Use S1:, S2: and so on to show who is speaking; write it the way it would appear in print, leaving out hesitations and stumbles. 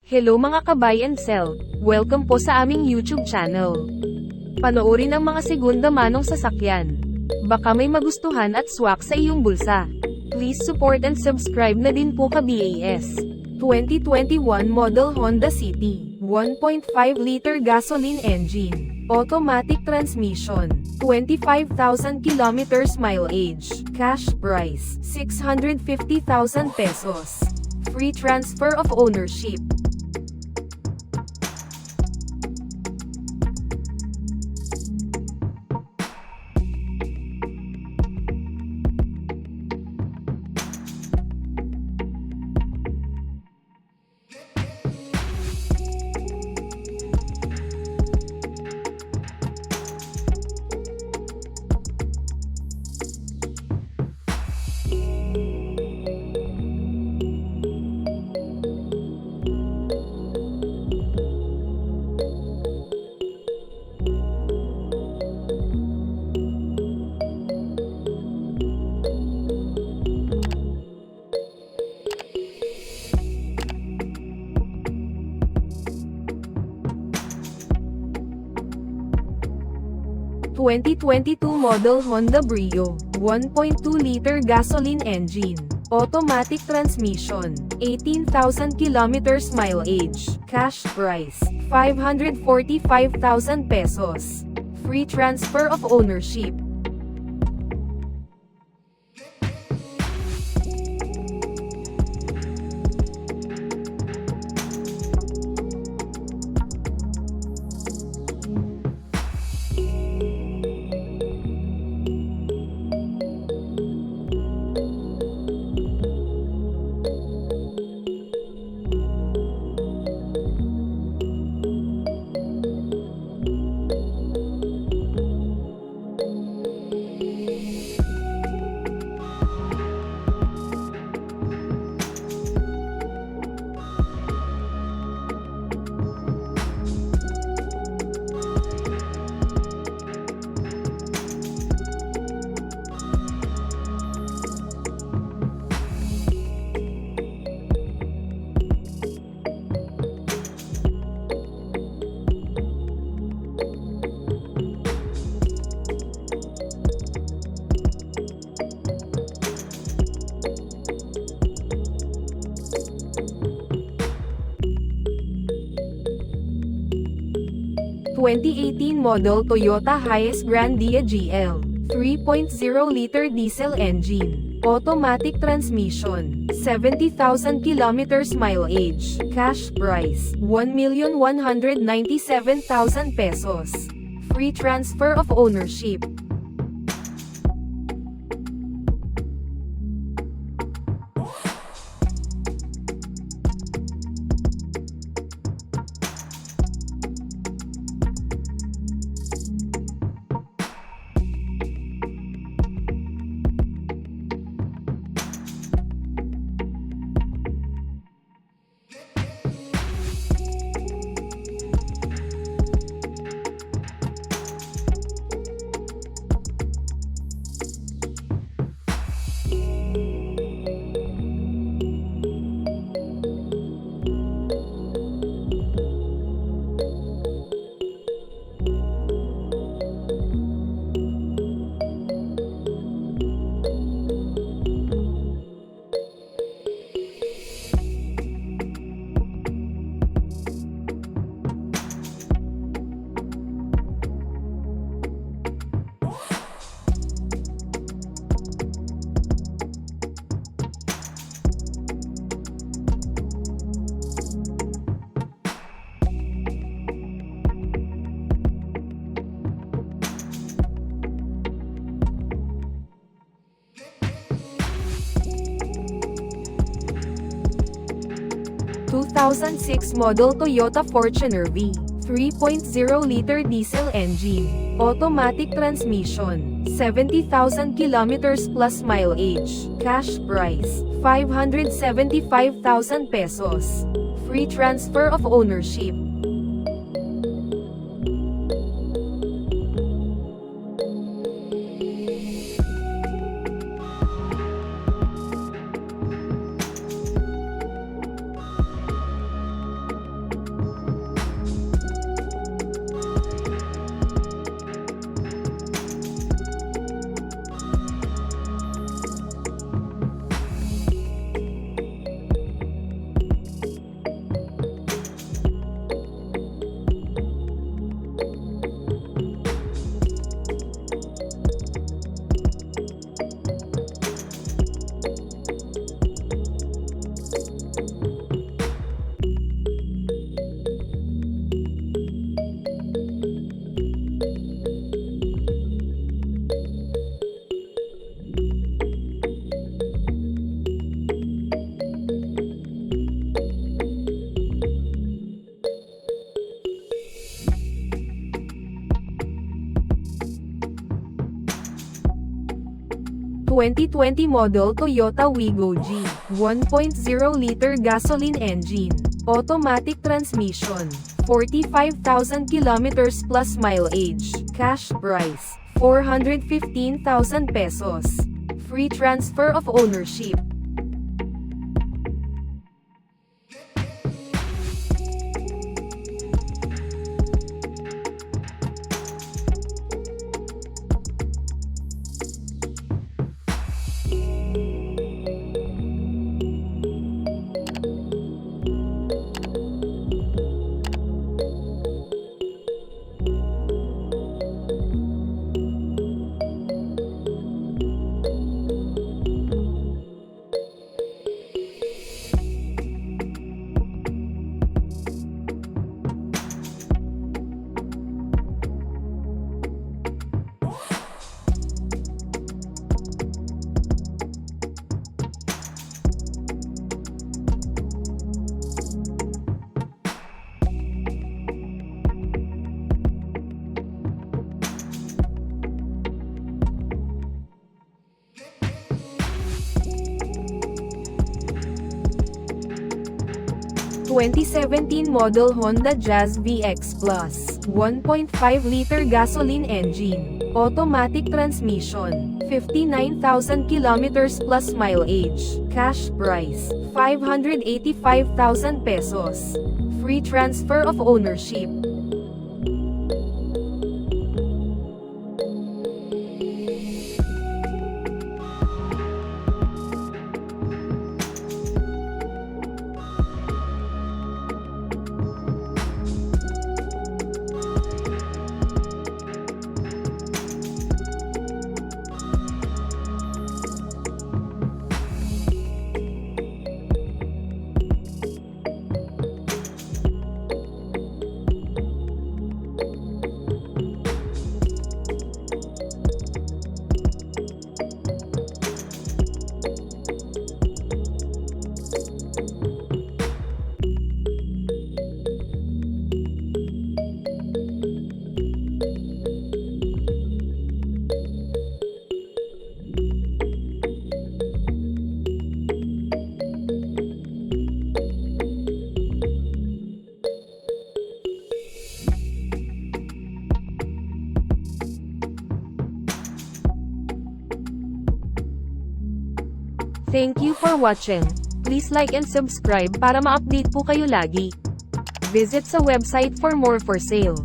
S1: Hello mga ka-buy and sell, welcome po sa aming YouTube channel. Panoorin ang mga segunda manong sasakyan. Baka may magustuhan at swak sa iyong bulsa. Please support and subscribe na din po ka-BAS. 2021 model Honda City, 1.5-liter gasoline engine, automatic transmission, 25,000 kilometers mileage, cash price, 650,000 pesos. Free transfer of ownership. ...2022 model Honda Brio, 1.2-liter gasoline engine, automatic transmission, 18,000 kilometers mileage, cash price, 545,000 pesos. Free transfer of ownership. ...2018 model Toyota Hiace Grandia GL, 3.0-liter diesel engine, automatic transmission, 70,000 kilometers mileage, cash price, 1,197,000 pesos. Free transfer of ownership. ...2006 model Toyota Fortuner V, 3.0-liter diesel engine, automatic transmission, 70,000 kilometers plus mileage, cash price, 575,000 pesos. Free transfer of ownership. 2020 model Toyota Wigo G, 1.0-liter gasoline engine, automatic transmission, 45,000 kilometers plus mileage, cash price, 415,000 pesos. Free transfer of ownership. (2017 model Honda Jazz VX Plus, 1.5-liter gasoline engine, automatic transmission, 59,000 kilometers plus mileage, cash price, 585,000 pesos. Free transfer of ownership. Thank you for watching. Please like and subscribe para ma-update po kayo lagi. Visit sa website for more for sale.